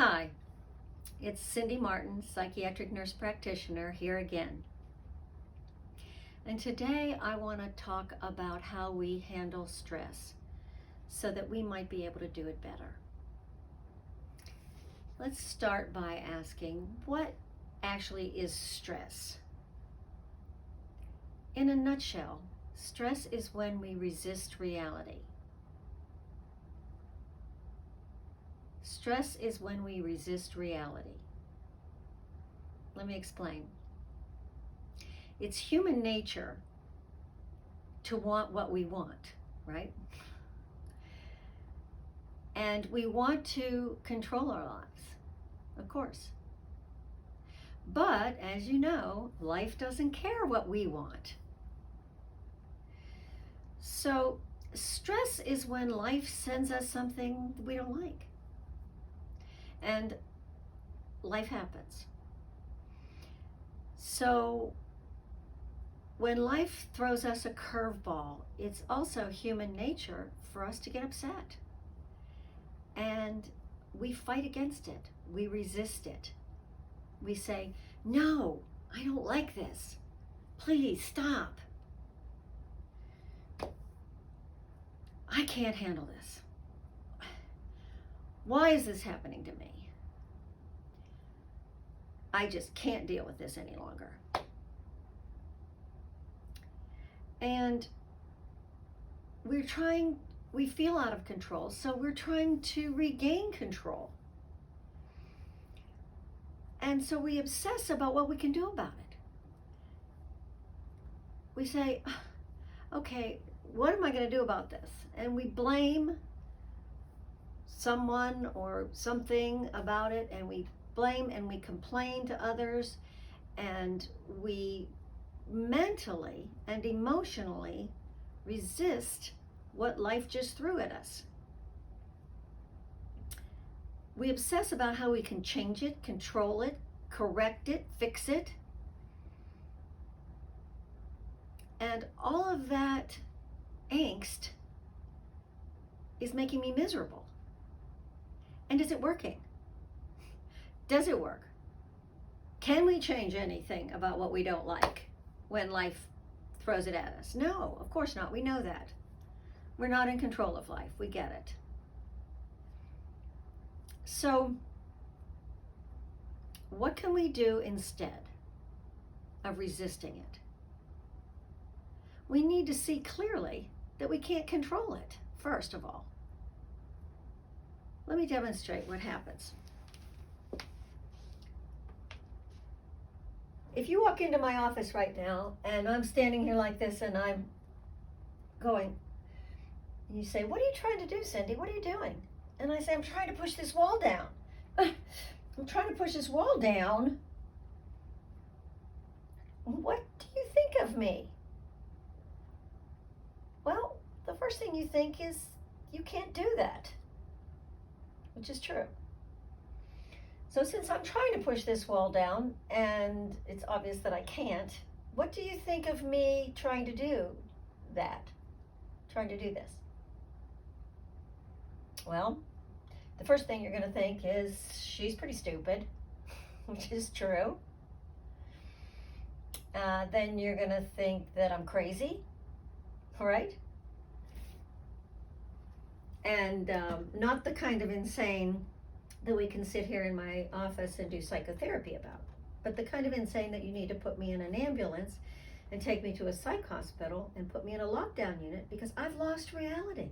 Hi, it's Cindy Martin, psychiatric nurse practitioner, here again. And today I want to talk about how we handle stress so that we might be able to do it better. Let's start by asking, what actually is stress? In a nutshell, stress is when we resist reality. Stress is when we resist reality. Let me explain. It's human nature to want what we want, right? And we want to control our lives, of course. But as you know, life doesn't care what we want. So stress is when life sends us something we don't like. And life happens. So when life throws us a curveball, it's also human nature for us to get upset. And we fight against it. We resist it. We say, no, I don't like this. Please stop. I can't handle this. Why is this happening to me? I just can't deal with this any longer. And we feel out of control, so we're trying to regain control. And so we obsess about what we can do about it. We say, okay, what am I going to do about this? And we blame someone or something about it, and we blame and we complain to others, and we mentally and emotionally resist what life just threw at us. We obsess about how we can change it, control it, correct it, fix it. And all of that angst is making me miserable. And is it working? Does it work? Can we change anything about what we don't like when life throws it at us? No, of course not. We know that. We're not in control of life. We get it. So, what can we do instead of resisting it? We need to see clearly that we can't control it, first of all. Let me demonstrate what happens. If you walk into my office right now and I'm standing here like this and I'm going, and you say, what are you trying to do, Cindy? What are you doing? And I say, I'm trying to push this wall down. I'm trying to push this wall down. What do you think of me? Well, the first thing you think is you can't do that, which is true. So since I'm trying to push this wall down and it's obvious that I can't, what do you think of me trying to do that? Trying to do this? Well, the first thing you're going to think is she's pretty stupid, which is true. Then you're going to think that I'm crazy, right? And not the kind of insane that we can sit here in my office and do psychotherapy about, but the kind of insane that you need to put me in an ambulance and take me to a psych hospital and put me in a lockdown unit because I've lost reality.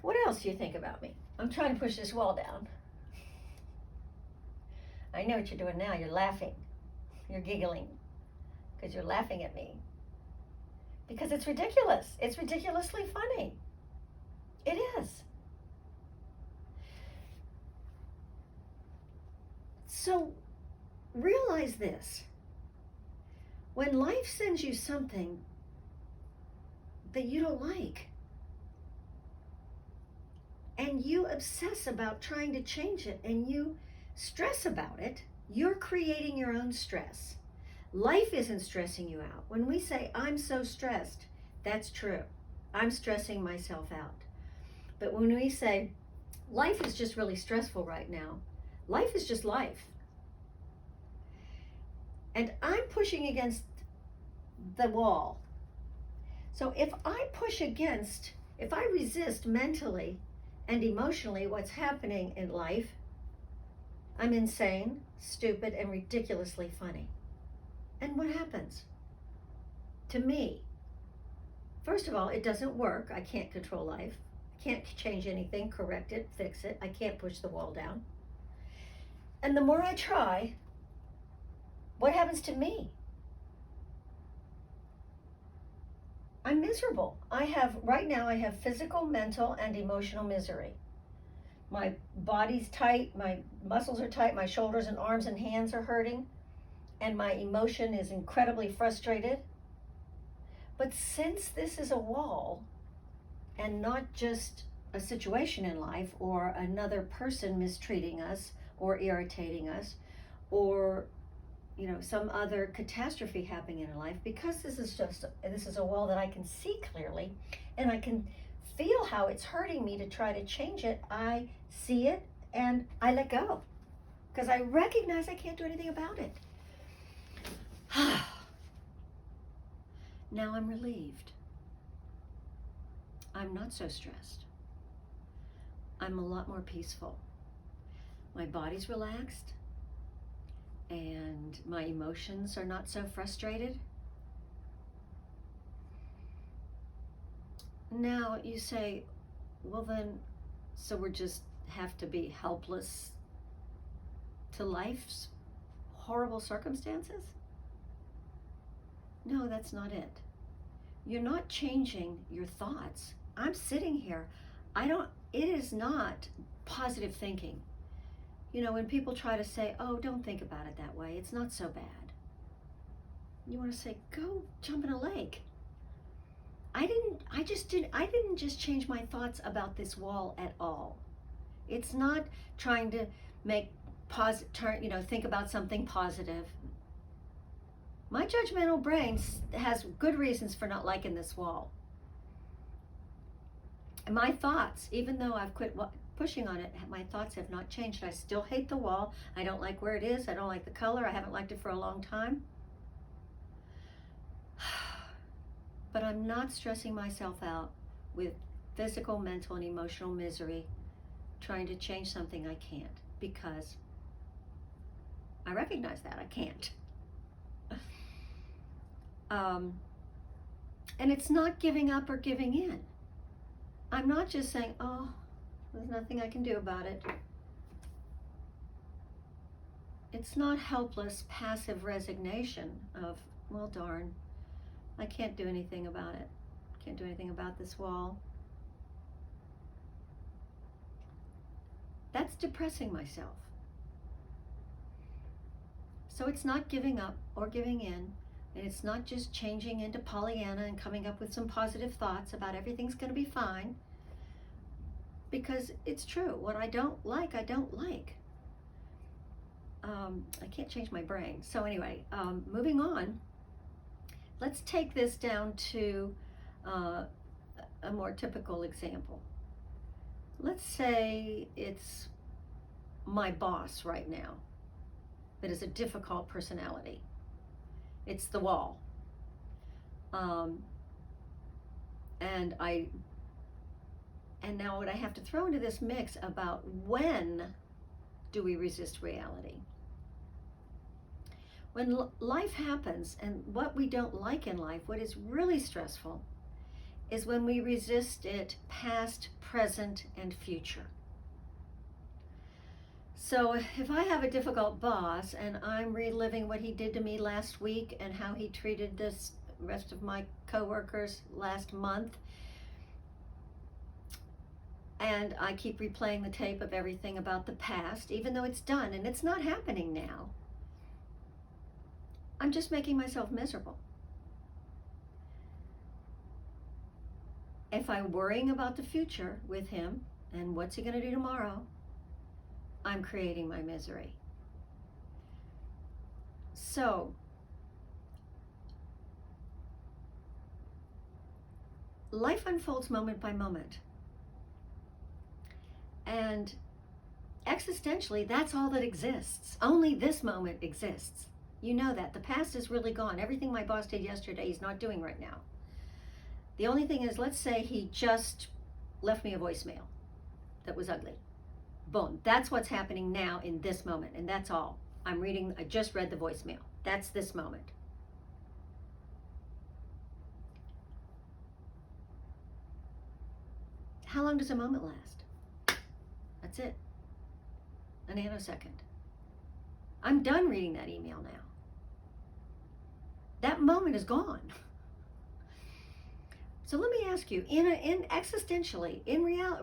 What else do you think about me? I'm trying to push this wall down. I know what you're doing now. You're laughing. You're giggling because you're laughing at me. Because it's ridiculous. It's ridiculously funny. It is. So realize this. When life sends you something that you don't like, and you obsess about trying to change it, and you stress about it, you're creating your own stress. Life isn't stressing you out. When we say, I'm so stressed, that's true. I'm stressing myself out. But when we say, life is just really stressful right now. Life is just life. And I'm pushing against the wall. So if I resist mentally and emotionally what's happening in life, I'm insane, stupid, and ridiculously funny. And what happens? To me, first of all, it doesn't work. I can't control life. I can't change anything, correct it, fix it. I can't push the wall down. And the more I try, what happens to me? I'm miserable. Right now, I have physical, mental, and emotional misery. My body's tight, my muscles are tight, my shoulders and arms and hands are hurting, and my emotion is incredibly frustrated. But since this is a wall and not just a situation in life or another person mistreating us or irritating us or some other catastrophe happening in life, because this is a wall that I can see clearly and I can feel how it's hurting me to try to change it, I see it and I let go because I recognize I can't do anything about it. Now I'm relieved. I'm not so stressed. I'm a lot more peaceful. My body's relaxed and my emotions are not so frustrated. Now you say, well then, so we're just have to be helpless to life's horrible circumstances? No, that's not it. You're not changing your thoughts. I'm sitting here. It is not positive thinking. When people try to say, oh, don't think about it that way, it's not so bad. You want to say, go jump in a lake. I didn't just change my thoughts about this wall at all. It's not trying to make think about something positive. My judgmental brain has good reasons for not liking this wall. And my thoughts, even though I've quit pushing on it, my thoughts have not changed. I still hate the wall. I don't like where it is. I don't like the color. I haven't liked it for a long time. But I'm not stressing myself out with physical, mental, and emotional misery trying to change something I can't, because I recognize that I can't. And it's not giving up or giving in. I'm not just saying, oh, there's nothing I can do about it. It's not helpless, passive resignation of, well, darn, I can't do anything about it. Can't do anything about this wall. That's depressing myself. So it's not giving up or giving in, and it's not just changing into Pollyanna and coming up with some positive thoughts about everything's going to be fine, because it's true. What I don't like, I don't like. I can't change my brain. So anyway, moving on. Let's take this down to a more typical example. Let's say it's my boss right now that is a difficult personality. It's the wall. And now what I have to throw into this mix about when do we resist reality? When life happens, and what we don't like in life, what is really stressful, is when we resist it past, present, and future. So if I have a difficult boss and I'm reliving what he did to me last week and how he treated the rest of my coworkers last month, and I keep replaying the tape of everything about the past, even though it's done and it's not happening now, I'm just making myself miserable. If I'm worrying about the future with him and what's he going to do tomorrow, I'm creating my misery. So, life unfolds moment by moment. And existentially, that's all that exists. Only this moment exists. You know that. The past is really gone. Everything my boss did yesterday, he's not doing right now. The only thing is, let's say he just left me a voicemail that was ugly. Boom. That's what's happening now in this moment, and that's all. I just read the voicemail. That's this moment. How long does a moment last? That's it. A nanosecond. I'm done reading that email now. That moment is gone. So let me ask you, in existentially,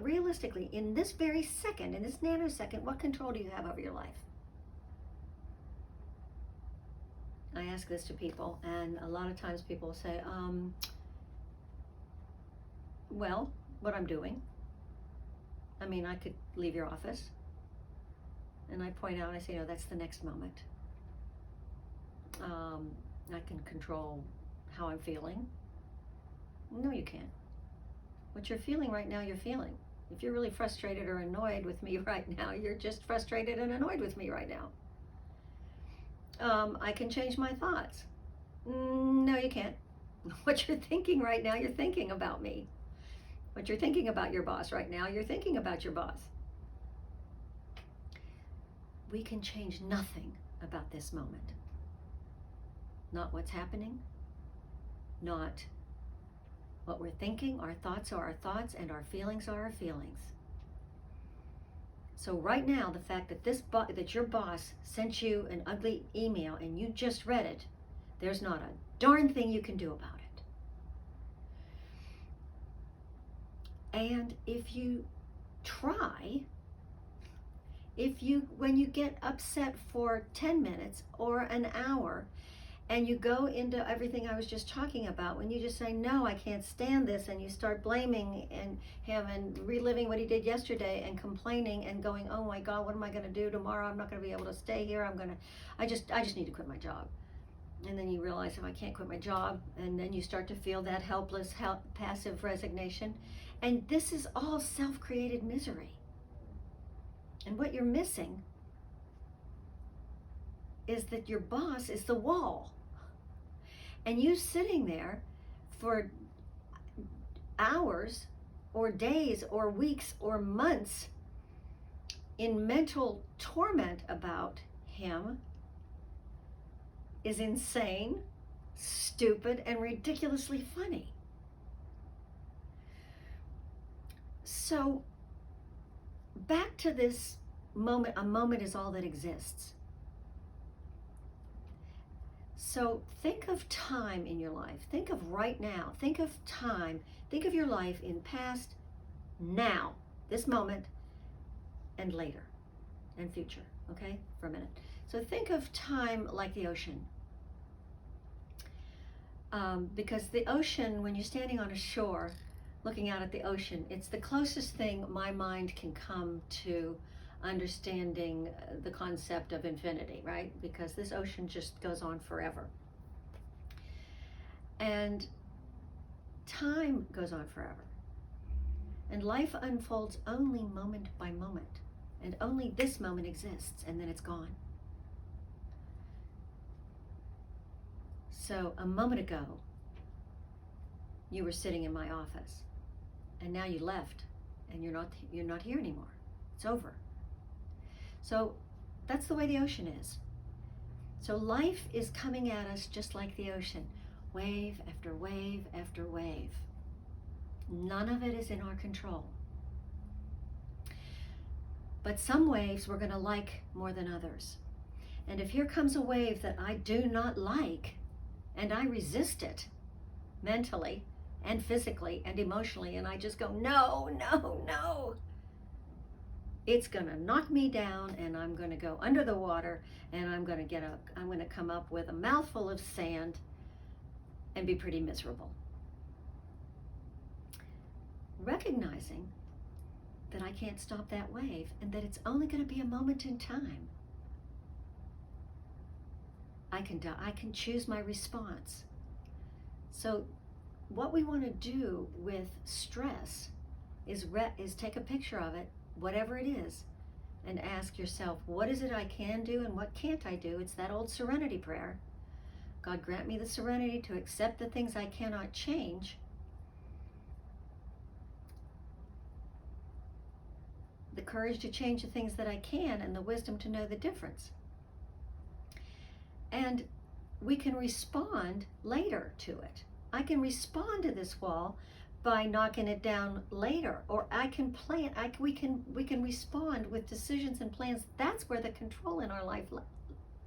realistically, in this very second, in this nanosecond, what control do you have over your life? I ask this to people, and a lot of times people say, well, what I'm doing. I mean, I could leave your office. And I point out, I say, no, that's the next moment. I can control how I'm feeling. No, you can't. What you're feeling right now, you're feeling. If you're really frustrated or annoyed with me right now, you're just frustrated and annoyed with me right now. I can change my thoughts. No, you can't. What you're thinking right now, you're thinking about me. What you're thinking about your boss right now, you're thinking about your boss. We can change nothing about this moment. Not what's happening, not what we're thinking. Our thoughts are our thoughts, and our feelings are our feelings. So right now, the fact that that your boss sent you an ugly email and you just read it, there's not a darn thing you can do about it. And if you try, when you get upset for 10 minutes or an hour, and you go into everything I was just talking about, when you just say, no, I can't stand this, and you start blaming him and reliving what he did yesterday and complaining and going, oh my God, what am I going to do tomorrow? I'm not going to be able to stay here. I just need to quit my job. And then you realize, if I can't quit my job, and then you start to feel that helpless, passive resignation. And this is all self-created misery. And what you're missing is that your boss is the wall. And you sitting there for hours or days or weeks or months in mental torment about him is insane, stupid, and ridiculously funny. So back to this moment. A moment is all that exists. So think of time in your life. Think of right now. Think of time. Think of your life in past, now, this moment, and later, and future, okay, for a minute. So think of time like the ocean. Because the ocean, when you're standing on a shore, looking out at the ocean, it's the closest thing my mind can come to understanding the concept of infinity, right? Because this ocean just goes on forever. And time goes on forever. And life unfolds only moment by moment. And only this moment exists, and then it's gone. So a moment ago, you were sitting in my office, and now you left, and you're not here anymore. It's over. So that's the way the ocean is. So life is coming at us just like the ocean, wave after wave after wave. None of it is in our control. But some waves we're going to like more than others. And if here comes a wave that I do not like, and I resist it mentally and physically and emotionally, and I just go, no, no, no, it's going to knock me down, and I'm going to go under the water, and I'm going to come up with a mouthful of sand and be pretty miserable. Recognizing that I can't stop that wave, and that it's only going to be a moment in time. I can choose my response. So what we want to do with stress is take a picture of it, whatever it is, and ask yourself, what is it I can do and what can't I do? It's that old serenity prayer. God, grant me the serenity to accept the things I cannot change, the courage to change the things that I can, and the wisdom to know the difference. And we can respond later to it. I can respond to this wall by knocking it down later, or I can plan. We can respond with decisions and plans. That's where the control in our life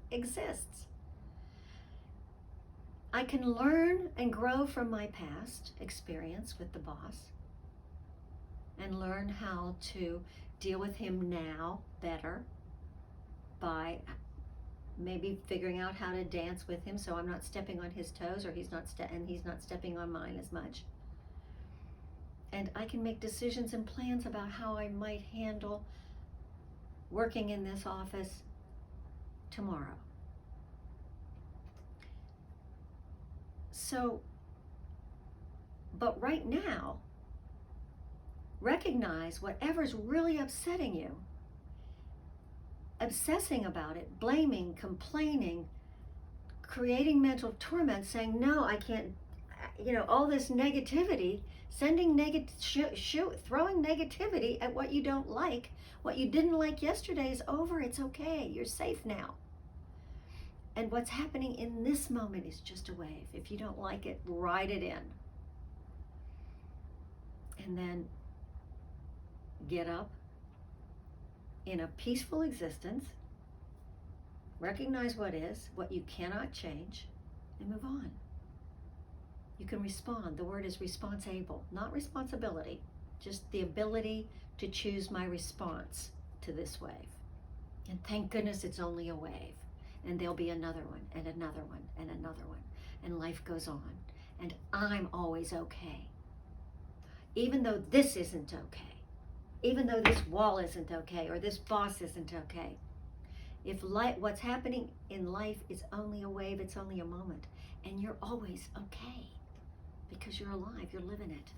exists. I can learn and grow from my past experience with the boss and learn how to deal with him now better by maybe figuring out how to dance with him so I'm not stepping on his toes, or he's not stepping on mine as much. And I can make decisions and plans about how I might handle working in this office tomorrow. So, but right now, recognize whatever's really upsetting you, obsessing about it, blaming, complaining, creating mental torment, saying, no, I can't, all this negativity, sending throwing negativity at what you don't like. What you didn't like yesterday is over. It's okay. You're safe now. And what's happening in this moment is just a wave. If you don't like it, ride it in. And then get up in a peaceful existence, recognize what is, what you cannot change, and move on. You can respond. The word is responsible, not responsibility, just the ability to choose my response to this wave. And thank goodness it's only a wave. And there'll be another one, and another one, and another one. And life goes on. And I'm always okay. Even though this isn't okay. Even though this wall isn't okay, or this boss isn't okay. If what's happening in life is only a wave, it's only a moment. And you're always okay. Because you're alive, you're living it.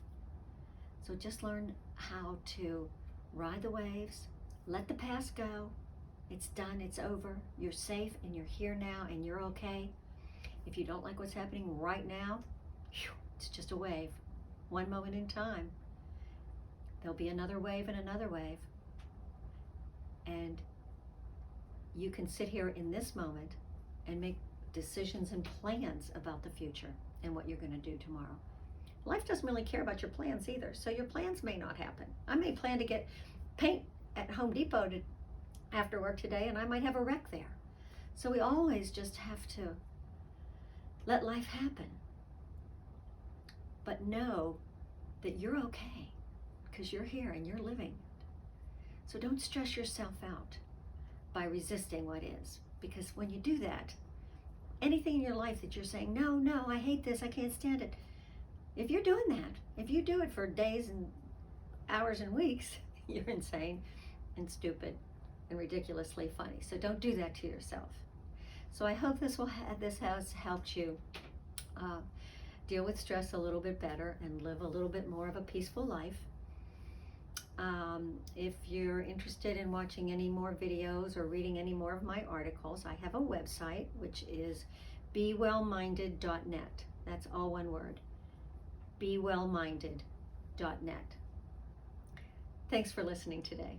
So just learn how to ride the waves, let the past go. It's done, it's over. You're safe, and you're here now, and you're okay. If you don't like what's happening right now, it's just a wave. One moment in time. There'll be another wave and another wave. And you can sit here in this moment and make decisions and plans about the future and what you're going to do tomorrow. Life doesn't really care about your plans either, so your plans may not happen. I may plan to get paint at Home Depot after work today, and I might have a wreck there. So we always just have to let life happen. But know that you're okay, because you're here and you're living. So don't stress yourself out by resisting what is, because when you do that, anything in your life that you're saying, no, I hate this, I can't stand it. If you're doing that, if you do it for days and hours and weeks, you're insane and stupid and ridiculously funny. So don't do that to yourself. So I hope this has helped you deal with stress a little bit better and live a little bit more of a peaceful life. If you're interested in watching any more videos or reading any more of my articles, I have a website, which is bewellminded.net. That's all one word. bewellminded.net. Thanks for listening today.